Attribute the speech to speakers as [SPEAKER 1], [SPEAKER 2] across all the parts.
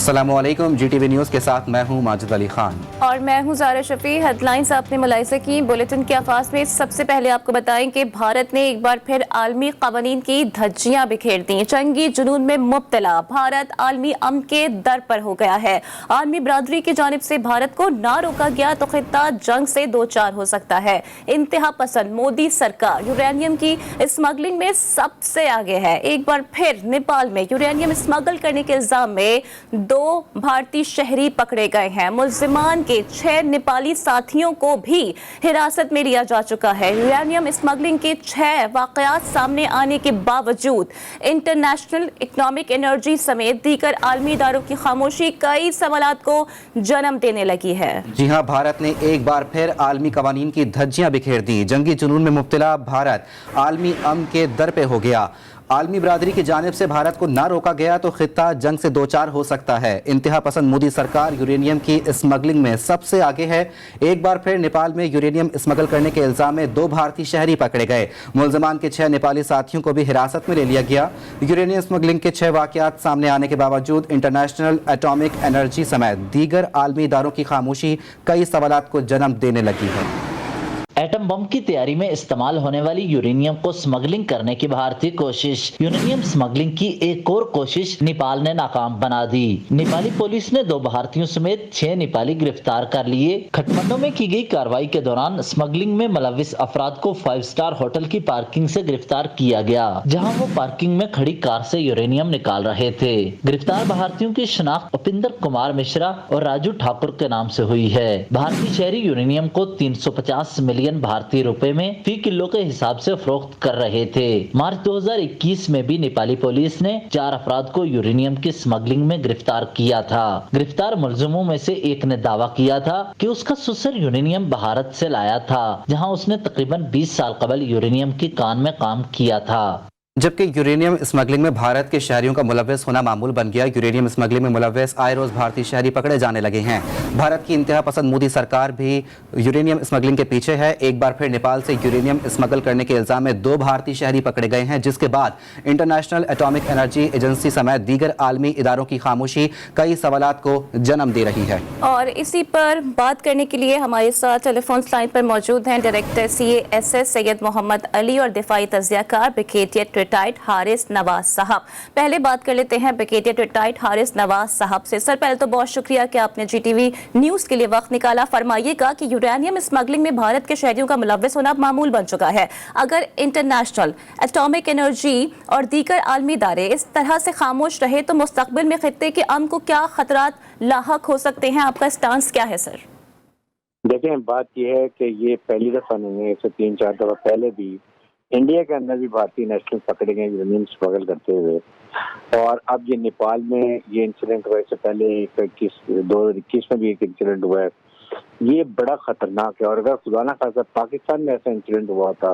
[SPEAKER 1] अस्सलामुअलैकुम, GTV news के साथ मैं हूं माजिद अली खान
[SPEAKER 2] और मैं हूं ज़ारा शफी। हेडलाइंस आपने मुलाहिज़ा की। बुलेटिन के आगाज़ में सबसे पहले आपको बताएं कि भारत ने एक बार फिर आलमी क़वानीन की धज्जियां बिखेर दी। जंगी जुनून में मुब्तला भारत आलमी अमन के दर पर हो गया है। आलमी बरादरी की जानिब से भारत को ना रोका गया तो खित्ता जंग से दो चार हो सकता है। इंतहा पसंद मोदी सरकार यूरेनियम की स्मगलिंग में सबसे आगे है। एक बार फिर नेपाल में यूरेनियम स्मगल करने के इल्जाम में 2 भारतीय शहरी पकड़े गए हैं। मुल्जिमान के 6 नेपाली साथियों को भी हिरासत में लिया जा चुका है। यूरेनियम स्मगलिंग के 6 वाकयात सामने आने के बावजूद इंटरनेशनल इकोनॉमिक एनर्जी समेत दीगर आलमी इदारों की खामोशी कई सवालात को जन्म देने लगी है।
[SPEAKER 1] जी हां, भारत ने एक बार फिर आलमी कवानीन की धज्जियां बिखेर दी। जंगी जुनून में मुब्तला भारत आलमी अमन के दर पे हो गया। आलमी बरादरी की जानिब से भारत को ना रोका गया तो खित्ता जंग से दो चार हो सकता है। इंतहा पसंद मोदी सरकार यूरेनियम की स्मगलिंग में सबसे आगे है। एक बार फिर नेपाल में यूरेनियम स्मगल करने के इल्जाम में 2 भारतीय शहरी पकड़े गए। मुल्जिमान के 6 नेपाली साथियों को भी हिरासत में ले लिया गया। यूरेनियम स्मगलिंग के 6 वाकयात सामने आने के बावजूद इंटरनेशनल एटॉमिक एनर्जी समेत दीगर आलमी इदारों की खामोशी कई सवालात को जन्म देने लगी है।
[SPEAKER 3] एटम बम की तैयारी में इस्तेमाल होने वाली यूरेनियम को स्मगलिंग करने की भारतीय कोशिश। यूरेनियम स्मगलिंग की एक और कोशिश नेपाल ने नाकाम बना दी। नेपाली पुलिस ने 2 भारतीयों समेत 6 नेपाली गिरफ्तार कर लिए। काठमांडू में की गई कार्रवाई के दौरान स्मगलिंग में मुलविस अफराद को 5 स्टार होटल की पार्किंग से गिरफ्तार किया गया, जहां वो पार्किंग में खड़ी कार से यूरेनियम निकाल रहे थे। गिरफ्तार भारतीयों की शनाख्त उपिंदर कुमार मिश्रा और राजू ठाकुर के नाम से हुई है। भारतीय शहरी यूरेनियम को 350 मिलियन भारतीय रुपए में फी किलो के हिसाब से फरोख्त कर रहे थे। मार्च 2021 में भी नेपाली पुलिस ने 4 अफराद को यूरेनियम की स्मगलिंग में गिरफ्तार किया था। गिरफ्तार मुलजिमों में से एक ने दावा किया था कि उसका ससुर यूरेनियम भारत से लाया था, जहां उसने तकरीबन 20 साल कबल यूरेनियम की कान में काम किया था।
[SPEAKER 1] जबकि यूरेनियम स्मगलिंग में भारत के शहरियों का मुलव्वस होना मामूल बन गया। यूरेनियम स्मगलिंग में मुलव्वस आए रोज भारतीय शहरी पकड़े जाने लगे हैं। भारत की इंतहा पसंद मोदी सरकार भी यूरेनियम स्मगलिंग के पीछे है। एक बार फिर नेपाल से यूरेनियम स्मगल करने के इल्जाम में 2 भारतीय शहरी पकड़े गए हैं, जिसके बाद इंटरनेशनल एटॉमिक एनर्जी एजेंसी समेत दीगर आलमी इदारों की खामोशी कई सवालात को जन्म दे रही है।
[SPEAKER 2] और इसी पर बात करने के लिए हमारे साथ टेलीफोन लाइन पर मौजूद हैं डायरेक्टर CASS सैयद मोहम्मद अली और दिफाई तज्जियाकार ब्रिगेडियर रिटायर्ड हारिस नवाज साहब। पहले बात कर लेते हैं ब्रिगेडियर रिटायर्ड हारिस नवाज साहब से। सर, पहले तो बहुत शुक्रिया कि आपने GTV न्यूज़ के लिए वक्त निकाला। फरमाइएगा कि यूरेनियम स्मगलिंग में भारत के शहरियों का मुलव्वस होना मामूल बन चुका है। अगर इंटरनेशनल एटॉमिक एनर्जी और दीगर आलमी इदारे इस तरह से खामोश रहे तो मुस्तकबिल में खित्ते के अमन को क्या खतरात लाहक हो सकते हैं? आपका स्टांस क्या है सर?
[SPEAKER 4] देखें, बात यह है कि ये पहली दफा नहीं है, 3-4 दफा पहले भी इंडिया के अंदर भी भारतीय नेशनल पकड़े गए यूरेनियम स्मगल करते हुए। और अब ये नेपाल में ये इंसिडेंट हुआ, इससे पहले 2021 में भी एक इंसिडेंट हुआ है। ये बड़ा खतरनाक है। और अगर खुदा ना खासा पाकिस्तान में ऐसा इंसिडेंट हुआ था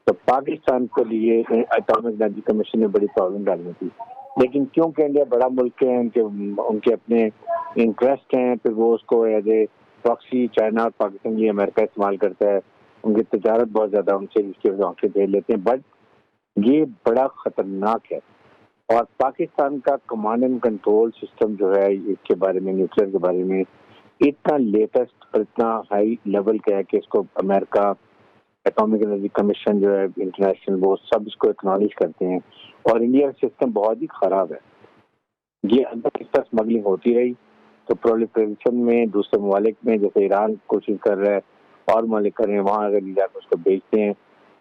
[SPEAKER 4] तो पाकिस्तान के लिए एटॉमिक एनर्जी कमीशन में बड़ी प्रॉब्लम डालनी थी। लेकिन क्योंकि इंडिया बड़ा मुल्क है, उनके अपने इंटरेस्ट हैं, फिर वो उसको एज ए प्रॉक्सी चाइना और पाकिस्तान, ये अमेरिका इस्तेमाल करता है। उनकी तजारत बहुत ज्यादा उनसे, इसकी वजह से दे लेते हैं। बट ये बड़ा खतरनाक है। और पाकिस्तान का कमांड एंड कंट्रोल सिस्टम जो है इसके बारे में, न्यूक्लियर के बारे में इतना लेटेस्ट और इतना हाई लेवल का है कि इसको अमेरिका एटॉमिक एनर्जी कमीशन जो है इंटरनेशनल, वो सब इसको एक्नॉलेज करते हैं। और इंडिया का सिस्टम बहुत ही खराब है। ये अंदर इस तरह स्मगलिंग होती रही तो प्रोलिफरेशन में दूसरे ममालिक में, जैसे ईरान कोशिश कर रहा है और ममालिक कर रहे हैं, वहाँ अगर जाकर उसको बेचते हैं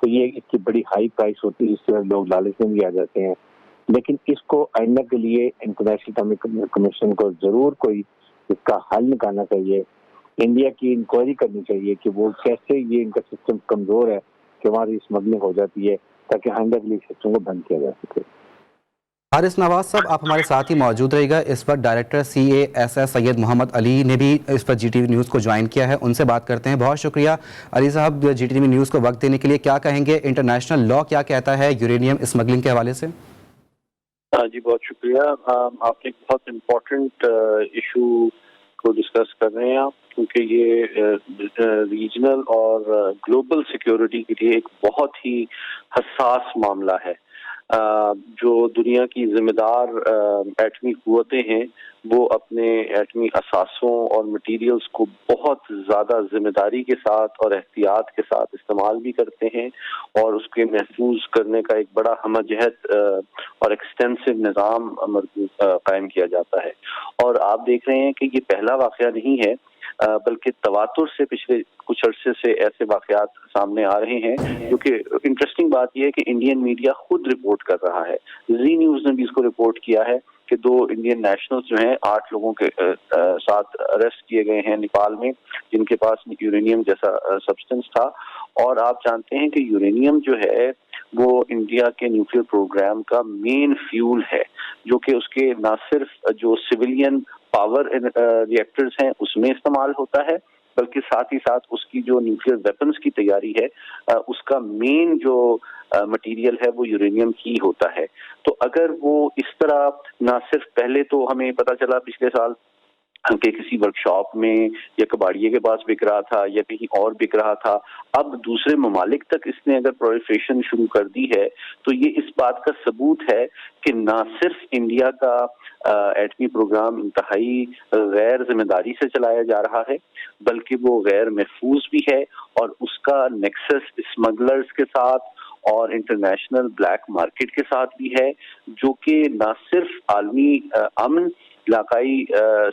[SPEAKER 4] तो ये इसकी बड़ी हाई प्राइस होती है, जिससे लोग लालच में भी आ जाते हैं। लेकिन इसको आइंदा के लिए इंटरनेशनल एटॉमिक कमीशन को जरूर कोई इसका हल निकालना चाहिए। इंडिया की इंक्वायरी करनी चाहिए कि वो कैसे, ये इनका सिस्टम कमजोर है कि हमारी स्मगलिंग हो जाती है, ताकि आइंदा के लिए सिस्टम को बंद किया जा सके।
[SPEAKER 1] हारिस नवाज साहब, आप हमारे साथ ही मौजूद रहिएगा। इस पर डायरेक्टर CASS सैयद मोहम्मद अली ने भी इस पर GTV न्यूज़ को ज्वाइन किया है, उनसे बात करते हैं। बहुत शुक्रिया अली साहब GTV न्यूज़ को वक्त देने के लिए। क्या कहेंगे, इंटरनेशनल लॉ क्या कहता है यूरेनियम स्मगलिंग के हवाले से?
[SPEAKER 5] जी बहुत शुक्रिया। आपने एक बहुत इम्पोर्टेंट इशू को डिस्कस कर रहे हैं आप, क्योंकि ये रीजनल और ग्लोबल सिक्योरिटी के लिए एक बहुत ही हसास मामला है। جو دنیا کی ذمہ دار ایٹمی قوتیں ہیں وہ اپنے ایٹمی اثاثوں اور مٹیریلز کو بہت زیادہ ذمہ داری کے ساتھ اور احتیاط کے ساتھ استعمال بھی کرتے ہیں اور اس کے محفوظ کرنے کا ایک بڑا ہمہ جہت اور ایکسٹینسو نظام قائم کیا جاتا ہے. اور آپ دیکھ رہے ہیں کہ یہ پہلا واقعہ نہیں ہے بلکہ تواتر سے پچھلے کچھ عرصے سے ایسے واقعات سامنے آ رہے ہیں. کیونکہ انٹرسٹنگ بات یہ ہے کہ انڈین میڈیا خود رپورٹ کر رہا ہے. زی نیوز نے بھی اس کو رپورٹ کیا ہے کہ 2 انڈین نیشنلز جو ہیں 8 لوگوں کے ساتھ اریسٹ کیے گئے ہیں نیپال میں جن کے پاس یورینیم جیسا سبسٹنس تھا. اور آپ جانتے ہیں کہ یورینیم جو ہے وہ انڈیا کے نیوکلیئر پروگرام کا مین فیول ہے جو کہ اس کے نہ صرف جو سویلین پاور ری ایکٹرز ہیں اس میں استعمال ہوتا ہے بلکہ ساتھ ہی ساتھ اس کی جو نیوکلیئر ویپنز کی تیاری ہے اس کا مین جو مٹیریل ہے وہ یورینیم ہی ہوتا ہے. تو اگر وہ اس طرح نہ صرف پہلے تو ہمیں پتہ چلا پچھلے سال کہ کسی ورکشاپ میں یا کباڑیے کے پاس بک رہا تھا یا کہیں اور بک رہا تھا, اب دوسرے ممالک تک اس نے اگر پرولیفریشن شروع کر دی ہے تو یہ اس بات کا ثبوت ہے کہ نہ صرف انڈیا کا ایٹمی پروگرام انتہائی غیر ذمہ داری سے چلایا جا رہا ہے بلکہ وہ غیر محفوظ بھی ہے اور اس کا نیکسس اسمگلرز کے ساتھ اور انٹرنیشنل بلیک مارکیٹ کے ساتھ بھی ہے جو کہ نہ صرف عالمی امن علاقائی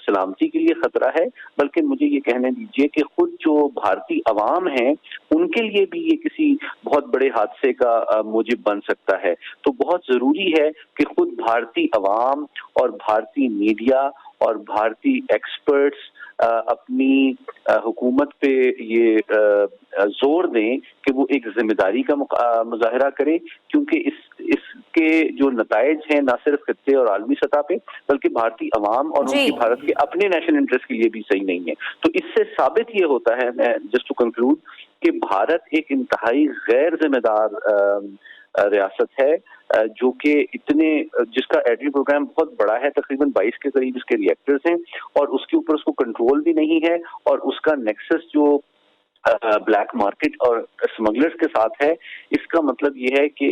[SPEAKER 5] سلامتی کے لیے خطرہ ہے بلکہ مجھے یہ کہنے دیجیے کہ خود جو بھارتی عوام ہیں ان کے لیے بھی یہ کسی بہت بڑے حادثے کا موجب بن سکتا ہے. تو بہت ضروری ہے کہ خود بھارتی عوام اور بھارتی میڈیا اور بھارتی ایکسپرٹس اپنی حکومت پہ یہ زور دیں کہ وہ ایک ذمہ داری کا مظاہرہ کرے کیونکہ اس کے جو نتائج ہیں نہ صرف خطے اور عالمی سطح پہ بلکہ بھارتی عوام اور ان کی بھارت کے اپنے نیشنل انٹرسٹ کے لیے بھی صحیح نہیں ہے. تو اس سے ثابت یہ ہوتا ہے, میں جسٹ ٹو کنکلوڈ, کہ بھارت ایک انتہائی غیر ذمہ دار ریاست ہے جو کہ جس کا ایٹمی پروگرام بہت بڑا ہے, تقریباً 22 کے قریب اس کے ری ایکٹرز ہیں اور اس کے اوپر اس کو کنٹرول بھی نہیں ہے اور اس کا نیکسس جو بلیک مارکیٹ اور اسمگلرز کے ساتھ ہے. اس کا مطلب یہ ہے کہ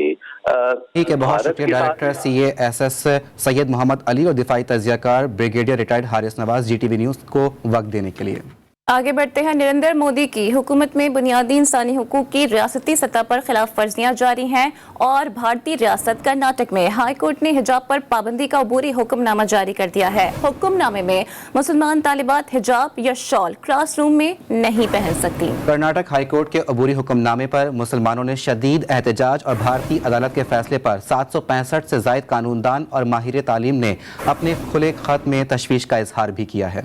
[SPEAKER 1] ٹھیک ہے, بہت شکریہ ڈائریکٹر CASS سید محمد علی اور دفاعی تجزیہ کار بریگیڈیئر ریٹائرڈ حارث نواز GTV نیوز کو وقت دینے کے لیے.
[SPEAKER 2] آگے بڑھتے ہیں. نریندر مودی کی حکومت میں بنیادی انسانی حقوق کی ریاستی سطح پر خلاف ورزیاں جاری ہیں اور بھارتی ریاست کرناٹک میں ہائی کورٹ نے حجاب پر پابندی کا عبوری حکم نامہ جاری کر دیا ہے. حکم نامے میں مسلمان طالبات حجاب یا شال کلاس روم میں نہیں پہن سکتی.
[SPEAKER 1] کرناٹک ہائی کورٹ کے عبوری حکم نامے پر مسلمانوں نے شدید احتجاج اور بھارتی عدالت کے فیصلے پر 765 سے زائد قانون دان اور ماہر تعلیم نے اپنے کھلے خط میں تشویش کا اظہار بھی کیا ہے.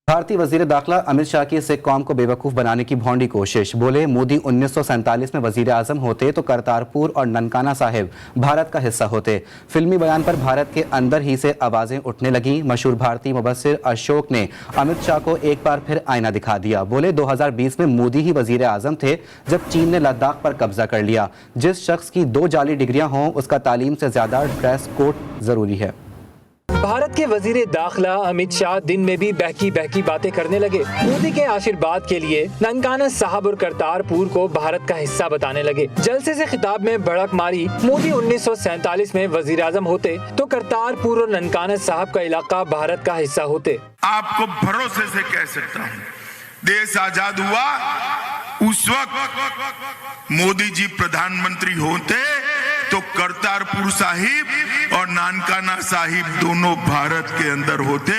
[SPEAKER 1] بھارتی وزیر داخلہ امت شاہ کی سکھ قوم کو بے وقوف بنانے کی بھونڈی کوشش. بولے مودی 1947 میں وزیر اعظم ہوتے تو کرتارپور اور ننکانہ صاحب بھارت کا حصہ ہوتے. فلمی بیان پر بھارت کے اندر ہی سے آوازیں اٹھنے لگیں. مشہور بھارتی مبصر اشوک نے امت شاہ کو ایک بار پھر آئینہ دکھا دیا. بولے 2020 میں مودی ہی وزیر اعظم تھے جب چین نے لداخ پر قبضہ کر لیا. جس شخص کی 2 جعلی ڈگریاں ہوں اس کا تعلیم سے زیادہ ڈریس کوڈ ضروری ہے.
[SPEAKER 6] بھارت کے وزیر داخلہ امت شاہ دن میں بھی بہکی باتیں کرنے لگے. مودی کے آشیرواد کے لیے ننکانہ صاحب اور کرتارپور کو بھارت کا حصہ بتانے لگے. جلسے سے خطاب میں بھڑک ماری. مودی 1947 میں وزیر اعظم ہوتے تو کرتارپور اور ننکانہ صاحب کا علاقہ بھارت کا حصہ ہوتے.
[SPEAKER 7] آپ کو بھروسے سے کہہ سکتا ہوں دیش آزاد ہوا اس وقت مودی جی پردھان منتری ہوتے تو کرتارپور صاحب اور نانکانہ صاحب دونوں بھارت کے اندر ہوتے,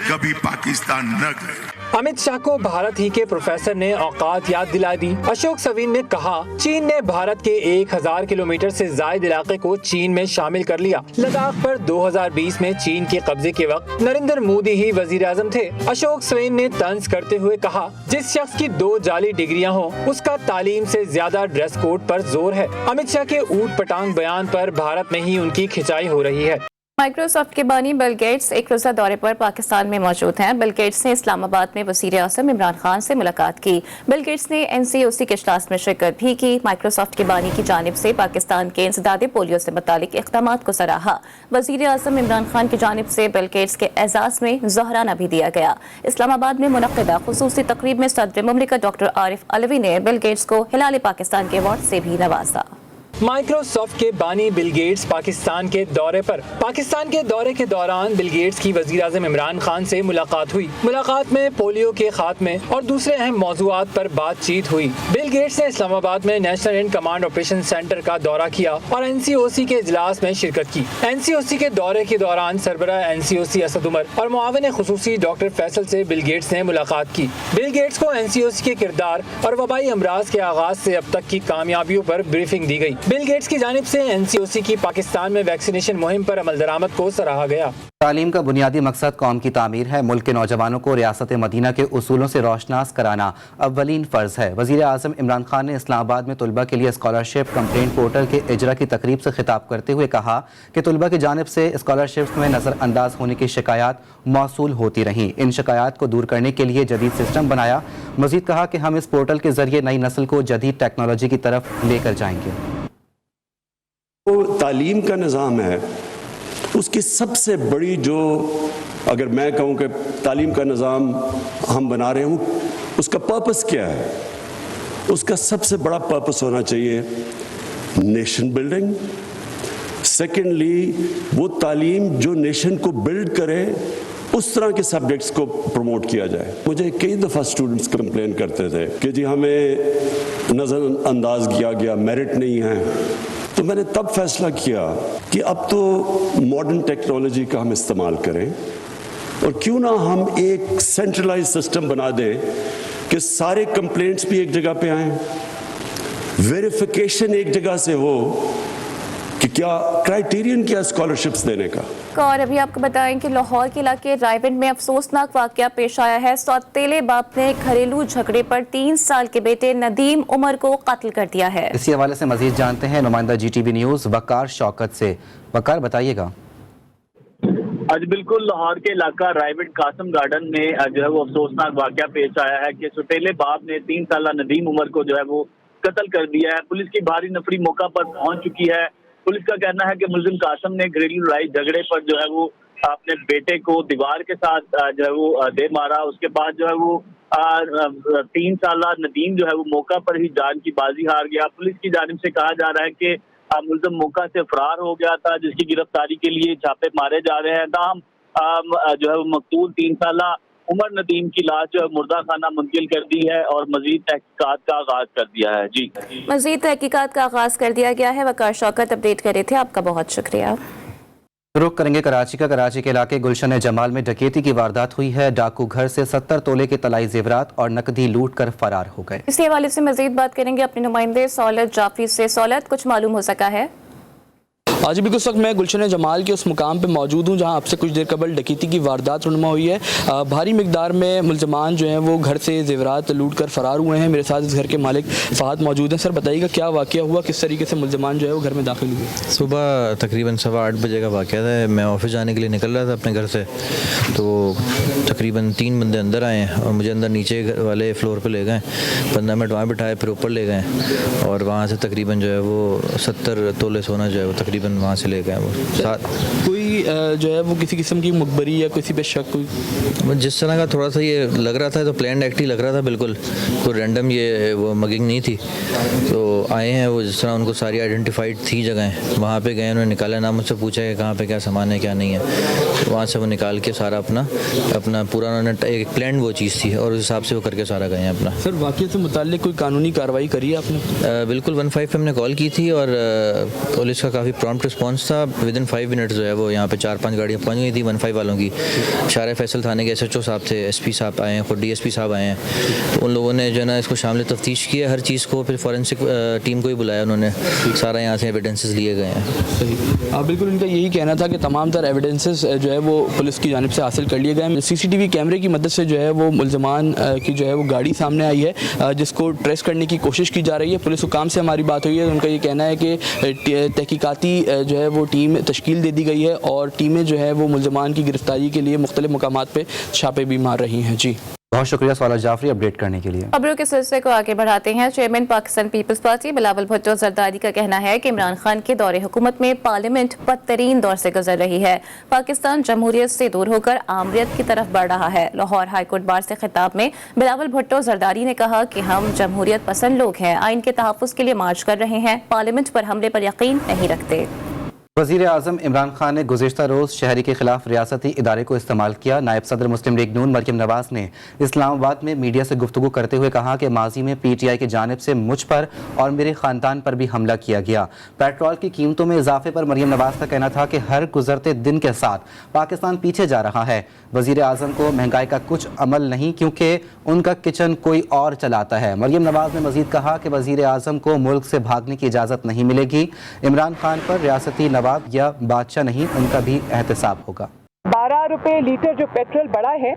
[SPEAKER 7] کبھی پاکستان نہ گئے.
[SPEAKER 6] امت شاہ کو بھارت ہی کے پروفیسر نے اوقات یاد دلا دی. اشوک سوین نے کہا چین نے بھارت کے 1000 کلومیٹر سے زائد علاقے کو چین میں شامل کر لیا. لداخ پر 2020 میں چین کے قبضے کے وقت نریندر مودی ہی وزیر اعظم تھے. اشوک سوین نے طنز کرتے ہوئے کہا جس شخص کی 2 جعلی ڈگریاں ہوں اس کا تعلیم سے زیادہ ڈریس کوڈ پر زور ہے. امت شاہ کے اوٹ پٹانگ بیان پر بھارت میں ہی ان کی کھچائی ہو رہی ہے.
[SPEAKER 2] مائیکروسافٹ کے بانی بل گیٹس ایک روزہ دورے پر پاکستان میں موجود ہیں. بل گیٹس نے اسلام آباد میں وزیر اعظم عمران خان سے ملاقات کی. بل گیٹس نے NCOC کے اجلاس میں شرکت بھی کی. مائیکروسافٹ کے بانی کی جانب سے پاکستان کے انسداد پولیو سے متعلق اقدامات کو سراہا. وزیر اعظم عمران خان کی جانب سے بل گیٹس کے اعزاز میں زہرانہ بھی دیا گیا. اسلام آباد میں منعقدہ خصوصی تقریب میں صدر مملکت ڈاکٹر عارف علوی نے بل گیٹس کو ہلال پاکستان کے ایوارڈ سے بھی نوازا.
[SPEAKER 6] माइक्रोसॉफ्ट के बानी बिल गेट्स पाकिस्तान के दौरे पर। पाकिस्तान के दौरे के दौरान बिल गेट्स की वज़ीर-ए-आज़म इमरान खान से मुलाकात हुई। मुलाकात में पोलियो के खात्मे और दूसरे अहम मौज़ूआत पर बातचीत हुई। बिल गेट्स ने इस्लामाबाद में national and command operation centre का दौरा किया और NCOC के इजलास में शिरकत की। NCOC के दौरे के दौरान सरबराह NCOC असद उमर और मुआविन खुसूसी डॉक्टर फैसल से बिल गेट्स ने मुलाकात की। बिल गेट्स को NCOC के किरदार और वबाई अमराज के आगाज से अब तक की कामयाबियों पर ब्रीफिंग दी गई। बिल गेट्स की जानिब से NCOC की पाकिस्तान में वैक्सीनेशन मुहिम पर अमल दरामद को सराहा गया।
[SPEAKER 1] तालीम का बुनियादी मकसद कौम की तामीर है। मुल्क के नौजवानों को रियासत मदीना के उसूलों से रोशनास कराना अव्वलीन फ़र्ज़ है। वज़ीर आज़म इमरान खान ने इस्लामाबाद में तलबा के लिए स्कॉलरशिप कंप्लेंट पोर्टल के इजरा की तकरीब से खिताब करते हुए कहा कि तलबा की जानिब से स्कॉलरशिप में नज़रअंदाज होने की शिकायत मौसूल होती रहीं। इन शिकायत को दूर करने के लिए जदीद सिस्टम बनाया। मज़ीद कहा कि हम इस पोर्टल के ज़रिए नई नस्ल को जदीद टेक्नोलॉजी की तरफ लेकर जाएंगे।
[SPEAKER 8] तालीम का निज़ाम है, उसकी सबसे बड़ी जो, अगर मैं कहूँ कि तालीम का निज़ाम हम बना रहे हूँ, उसका पर्पस क्या है? उसका सबसे बड़ा पर्पस होना चाहिए नेशन बिल्डिंग। सेकेंडली, वो तालीम जो नेशन को बिल्ड करे, उस तरह के सब्जेक्ट्स को प्रमोट किया जाए। मुझे कई दफ़ा स्टूडेंट्स कंप्लेन करते थे कि जी हमें नज़रअंदाज किया गया, मेरिट नहीं है। तो मैंने तब फैसला किया कि अब तो मॉडर्न टेक्नोलॉजी का हम इस्तेमाल करें और क्यों ना हम एक सेंट्रलाइज सिस्टम बना दें कि सारे कंप्लेंट्स भी एक जगह पे आएं, वेरिफिकेशन एक जगह से हो कि क्या क्राइटेरियन क्या स्कॉलरशिप्स देने का।
[SPEAKER 2] और अभी आपको बताएं कि लाहौर के इलाके रायविंड में अफसोसनाक वाकया पेश आया है। सौतेले बाप ने घरेलू झगड़े पर 3 साल के बेटे नदीम उमर को कत्ल कर दिया है।
[SPEAKER 1] इसी हवाले से मजीद जानते हैं नुमाइंदा GTV न्यूज़ वकार शौकत से। वकार, बताइएगा।
[SPEAKER 9] आज बिल्कुल लाहौर के इलाका रायविंड कासम गार्डन में जो है वो अफसोसनाक वाकया पेश आया है कि सौतेले बाप ने 3 साल नदीम उमर को जो है वो कत्ल कर दिया है। पुलिस की भारी नफरी मौका पर पहुंच चुकी है। पुलिस का कहना है कि मुलजिम कासम ने घरेलू लड़ाई झगड़े पर जो है वो अपने बेटे को दीवार के साथ जो है वो दे मारा। उसके बाद जो है वो 3 साल नदीम जो है वो मौका पर ही जान की बाजी हार गया। पुलिस की जानिब से कहा जा रहा है कि मुलजिम मौका से फरार हो गया था, जिसकी गिरफ्तारी के लिए छापे मारे जा रहे हैं। ताहम जो है वो मकतूल 3 साल उमर नदीम की लाश जो है मुर्दा खाना मुंतकिल कर दी है और मजीद तहकीकात का आगाज कर दिया है। जी,
[SPEAKER 2] मजीद तहकीकात का आगाज कर दिया गया है। वकार शौकत अपडेट कर रहे थे, आपका बहुत शुक्रिया।
[SPEAKER 1] रुख करेंगे कराची का। कराची के इलाके गुलशन जमाल में डकैती की वारदात हुई है। डाकू घर से 70 तोले के तलाई जेवरात और नकदी लूट कर फरार हो गए।
[SPEAKER 2] इसी हवाले से मजीद बात करेंगे अपने नुमाइंदे सौलत जाफी से। सौलत, कुछ मालूम हो सका है?
[SPEAKER 10] आज बिल्कुल इस वक्त मैं गुलशन जमाल के उस मुकाम पे मौजूद हूँ जहाँ अब से कुछ देर कबल डकैती की वारदात रुनमा हुई है। भारी मिकदार में मुलजमान जो हैं वो घर से जेवरात लूट कर फरार हुए हैं। मेरे साथ इस घर के मालिक फ़हद मौजूद हैं। सर, बताइएगा क्या वाक़या हुआ, किस तरीके से मुलजमान जो है वो घर में दाखिल हुए?
[SPEAKER 11] सुबह तकरीबन 8:15 बजे का वाक़या था। मैं ऑफिस जाने के लिए निकल रहा था अपने घर से, तो तकरीबन 3 बंदे अंदर आए और मुझे अंदर नीचे वाले फ्लोर पर ले गए। 15 मिनट वहाँ बिठाए, फिर ऊपर ले गए और वहाँ से तकरीबन जो है वो 70 तोले सोना जो है वो तकरीबन वहाँ से ले गए। वो साथ
[SPEAKER 10] कोई जो है वो किसी किस्म की मुखबरी या किसी पे शक, कोई
[SPEAKER 11] जिस तरह का थोड़ा सा ये लग रहा था तो प्लान एक्ट ही लग रहा था, बिल्कुल कोई रैंडम ये वो मगिंग नहीं थी। तो आए हैं वो, जिस तरह उनको सारी आइडेंटिफाइड थी जगह, वहाँ पे गए, उन्होंने निकाला, ना मुझसे पूछा कि कहाँ पे क्या सामान है क्या नहीं है। तो वहाँ से वो निकाल के सारा अपना पूरा उन्होंने एक प्लान वो चीज़ थी और उस हिसाब से वो करके सारा गए हैं अपना।
[SPEAKER 10] सर, वाक़ये से मुताल्लिक़ कोई कानूनी कार्रवाई करी है आपने?
[SPEAKER 11] बिल्कुल 15 पे हमने कॉल की थी और पुलिस का काफ़ी प्रॉम्प्ट रिस्पॉन्स था। विदिन 5 मिनट जो है वो यहाँ पे 4-5 गाड़ियाँ पहुँच गई थी 15 वालों की। शारे फैसल थाने के SHO साहब थे, SP साहब आए हैं, खुद DSP साहब आए हैं। तो उन लोगों ने जो है ना इसको शामिल तफ्तीश किया हर चीज़ को, फिर फॉरेंसिक टीम को ही बुलाया उन्होंने, सारा यहाँ से एविडेंसेस लिए गए हैं।
[SPEAKER 10] सही, बिल्कुल इनका यही कहना था कि तमाम तर एविडेंसेस जो है वो पुलिस की जानिब से हासिल कर लिए गए हैं। CCTV कैमरे की मदद से जो है वो मुलजमान की जो है वो गाड़ी सामने आई है, जिसको ट्रेस करने की कोशिश की जा रही है। पुलिस हुकाम से हमारी बात हुई है, उनका ये कहना है कि तहकीकाती जो है वो टीम तश्कील दे दी गई है और टीमें जो है वो मुलजमान की गिरफ्तारी के लिए मुख्तलिफ मकामात पे छापे भी मार रही हैं। जी।
[SPEAKER 1] बहुत शुक्रिया सवाल जाफरी अपडेट करने के लिए।
[SPEAKER 2] खबरों के सिलसिले को आगे बढ़ाते हैं। चेयरमैन पाकिस्तान पीपल्स पार्टी बिलावल भुट्टो जरदारी का कहना है कि इमरान खान के दौरे हुकूमत में पार्लियामेंट बदतरीन दौर से गुजर रही है। पाकिस्तान जमहूरियत से दूर होकर आमरीत की तरफ बढ़ रहा है। लाहौर हाईकोर्ट बार से खिताब में बिलावल भुट्टो जरदारी ने कहा कि हम जमहूरियत पसंद लोग हैं, आइन के तहफ़्फ़ुज़ के लिए मार्च कर रहे हैं, पार्लियामेंट पर हमले पर यकीन नहीं रखते।
[SPEAKER 1] वज़ीर आज़म इमरान खान ने गुज़िश्ता रोज़ शहरी के खिलाफ रियासती इदारे को इस्तेमाल किया। नायब सदर मुस्लिम लीग नून मरियम नवाज़ ने इस्लामाबाद में मीडिया से गुफ्तगू करते हुए कहा कि माजी में PTI की जानिब से मुझ पर और मेरे ख़ानदान पर भी हमला किया गया। पेट्रोल की कीमतों में इजाफे पर मरियम नवाज़ का कहना था कि हर गुजरते दिन के साथ पाकिस्तान पीछे जा रहा है। वज़ीर आज़म को महंगाई का कुछ अमल नहीं, क्योंकि उनका किचन कोई और चलाता है। मरियम नवाज़ ने मज़ीद कहा कि वज़ीर आज़म को मुल्क से भागने की इजाज़त नहीं मिलेगी। इमरान खान पर रियासती नवाब या बादशाह नहीं, उनका भी एहतसाब होगा।
[SPEAKER 12] 12 रुपए लीटर जो पेट्रोल बढ़ा है,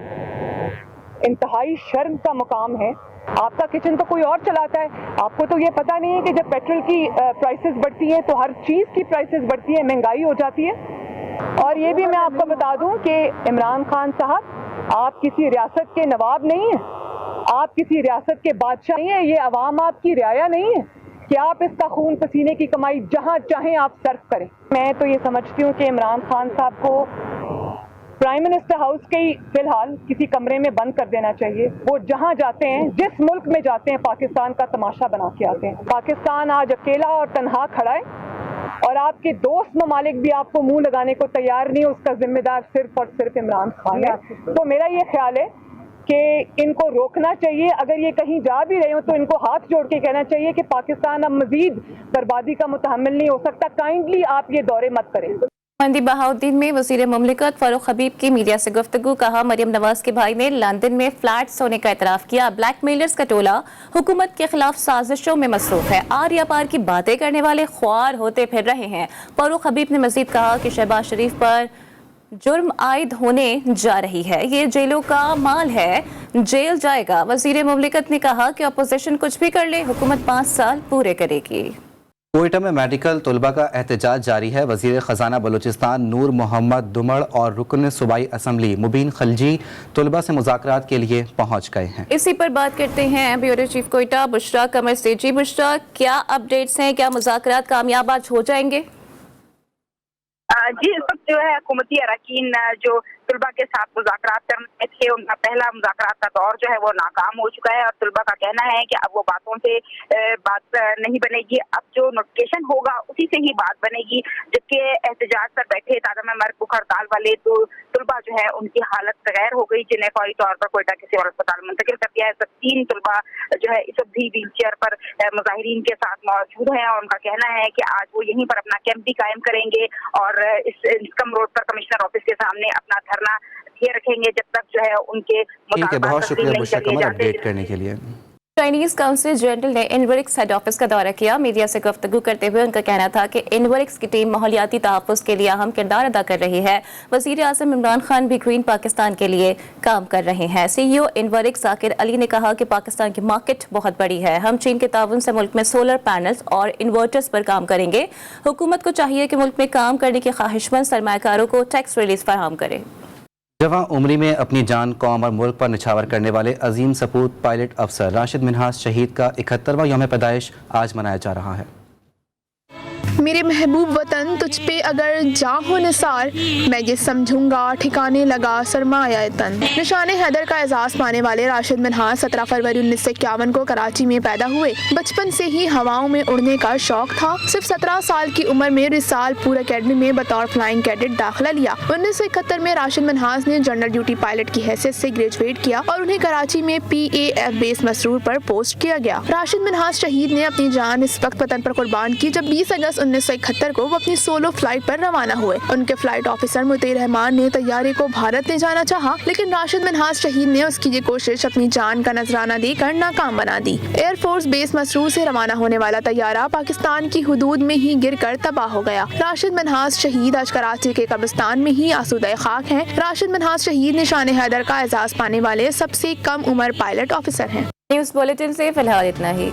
[SPEAKER 12] इंतहाई शर्म का मुकाम है। आपका किचन तो कोई और चलाता है। आपको तो ये पता नहीं है कि जब पेट्रोल की प्राइसेस बढ़ती हैं तो हर चीज़ की प्राइसेस बढ़ती है, महंगाई हो जाती है। और ये भी मैं आपको बता दूं कि इमरान खान साहब, आप किसी रियासत के नवाब नहीं हैं, आप किसी रियासत के बादशाह नहीं हैं, ये अवाम आपकी रियाया नहीं है कि आप इसका खून पसीने की कमाई जहां चाहें आप सर्व करें। मैं तो ये समझती हूँ कि इमरान खान साहब को प्राइम मिनिस्टर हाउस के ही फिलहाल किसी कमरे में बंद कर देना चाहिए। वो जहां जाते हैं, जिस मुल्क में जाते हैं, पाकिस्तान का तमाशा बना के आते हैं। पाकिस्तान आज अकेला और तनहा खड़ा है और आपके दोस्त ममालिक भी आपको मुंह लगाने को तैयार नहीं, उसका जिम्मेदार सिर्फ और सिर्फ इमरान खान है। तो मेरा ये ख्याल है कि इनको रोकना चाहिए। अगर ये कहीं जा भी रहे हो तो इनको हाथ जोड़ के कहना चाहिए कि पाकिस्तान अब मजीद बर्बादी का मुतहम्मिल नहीं हो सकता, काइंडली आप ये दौरे मत करें।
[SPEAKER 2] मंदी बहाउद्दीन में वज़ीर मुमलिकत फारूक हबीब की मीडिया से गुफ्तगू। कहा, मरियम नवाज के भाई ने लंदन में फ्लैट्स होने का एतराफ़ किया। ब्लैकमेलर्स का टोला हुकूमत के खिलाफ साजिशों में मसरूफ है। आर या पार की बातें करने वाले ख्वार होते फिर रहे हैं। फारूक हबीब ने मजीद कहा कि शहबाज शरीफ पर जुर्म आयद होने जा रही है, ये जेलों का माल है, जेल जाएगा। वज़ीर मुमलिकत ने कहा कि अपोजिशन कुछ भी कर ले, हुकूमत 5 साल पूरे करेगी।
[SPEAKER 1] कोयटा में मेडिकल तलबा का एहतजाज जारी है। वज़ीर ख़जाना बलूचिस्तान नूर मोहम्मद दुमड़ और रुकन सूबाई असम्बली मुबीन खलजी तलबा से मुज़ाकरात के लिए पहुँच गए हैं।
[SPEAKER 2] इसी पर बात करते हैं ब्यूरो चीफ कोयटा बुशरा कमर से। जी बुशरा, क्या अपडेट्स हैं? क्या मुज़ाकरात कामयाब आज हो जाएंगे?
[SPEAKER 13] जी, इस वक्त जो है हुकूमती अरकान जो तलबा के साथ मुज़ाकरात करने थे, उनका पहला मुज़ाकरात का दौर जो है वो नाकाम हो चुका है और तलबा का कहना है कि अब वो बातों से बात नहीं बनेगी, अब जो नोटिफिकेशन होगा उसी से ही बात बनेगी। जबकि एहतजाज पर बैठे ताज़ा में मरकूख हड़ताल वाले तो तलबा जो है उनकी हालत गैर हो गई, जिन्हें फौरी तौर पर कोयटा के सिविल अस्पताल मुंतकिल कर दिया है। तो 3 तलबा जो है इस वक्त भी व्हील चेयर पर मुजाहिरीन के साथ मौजूद हैं और उनका कहना है कि आज वो यहीं पर अपना कैंप भी कायम करेंगे और इस इंस्कम रोड पर कमिश्नर ऑफिस के सामने अपना धरना ये रखेंगे जब तक जो है उनके
[SPEAKER 1] ठीक है। बहुत शुक्रिया बुशरा कमर अपडेट करने के लिए।
[SPEAKER 2] चाइनीज काउंसिल जनरल ने इनवरिक्स हेड ऑफिस का दौरा किया। मीडिया से गुफ्तगू करते हुए उनका कहना था कि इनवरिक्स की टीम माहौलियाती तहफ़्फ़ुज़ के लिए अहम किरदार अदा कर रही है। वज़ीर आज़म इमरान खान भी ग्रीन पाकिस्तान के लिए काम कर रहे हैं। CEO इनवरिक्स जाकिर अली ने कहा कि पाकिस्तान की मार्केट बहुत बड़ी है, हम चीन के ताउन से मुल्क में सोलर पैनल्स और इन्वर्टर्स पर काम करेंगे। हुकूमत को चाहिए कि मुल्क में काम करने के ख्वाहिशमंद सरमायाकारों को टैक्स रिलीज फराहम करे।
[SPEAKER 1] जवां उम्री में अपनी जान, कौम और मुल्क पर निछावर करने वाले अजीम सपूत पायलट अफसर राशिद मिन्हाज शहीद का 71वां यौम पैदाइश आज मनाया जा रहा है।
[SPEAKER 14] मेरे महबूब वतन तुझ पे अगर जां हो निसार, मैं ये समझूंगा ठिकाने लगा सरमाया तन। निशान हैदर का एजाज़ पाने वाले राशिद मिन्हाज 17 फरवरी 1951 को कराची में पैदा हुए। बचपन से ही हवाओं में उड़ने का शौक था। सिर्फ 17 साल की उम्र में रिसालपुर एकेडमी में बतौर फ्लाइंग कैडेट दाखिला लिया। 1971 में राशिद मिन्हाज ने जनरल ड्यूटी पायलट की हैसियत से ग्रेजुएट किया और उन्हें कराची में PAF बेस मसरूर पर पोस्ट किया गया। राशिद मिन्हाज शहीद ने अपनी जान इस वक्त वतन पर कुर्बान की जब 20 अगस्त 1971 को वो अपनी सोलो फ्लाइट पर रवाना हुए। उनके फ्लाइट ऑफिसर मुतीर रहमान ने तैयारे को भारत ले जाना चाहा, लेकिन राशिद मिन्हाज शहीद ने उसकी ये कोशिश अपनी जान का नजराना देकर नाकाम बना दी। एयरफोर्स बेस मसरूर से रवाना होने वाला तैयारा पाकिस्तान की हुदूद में ही गिरकर तबाह हो गया। राशिद मिन्हाज शहीद आज कराची के कब्रिस्तान में ही आसूदा खाक हैं। राशिद मिन्हाज शहीद निशान हैदर का एजाज पाने वाले सबसे कम उम्र पायलट ऑफिसर हैं।
[SPEAKER 2] न्यूज़ बुलेटिन से फिलहाल इतना ही।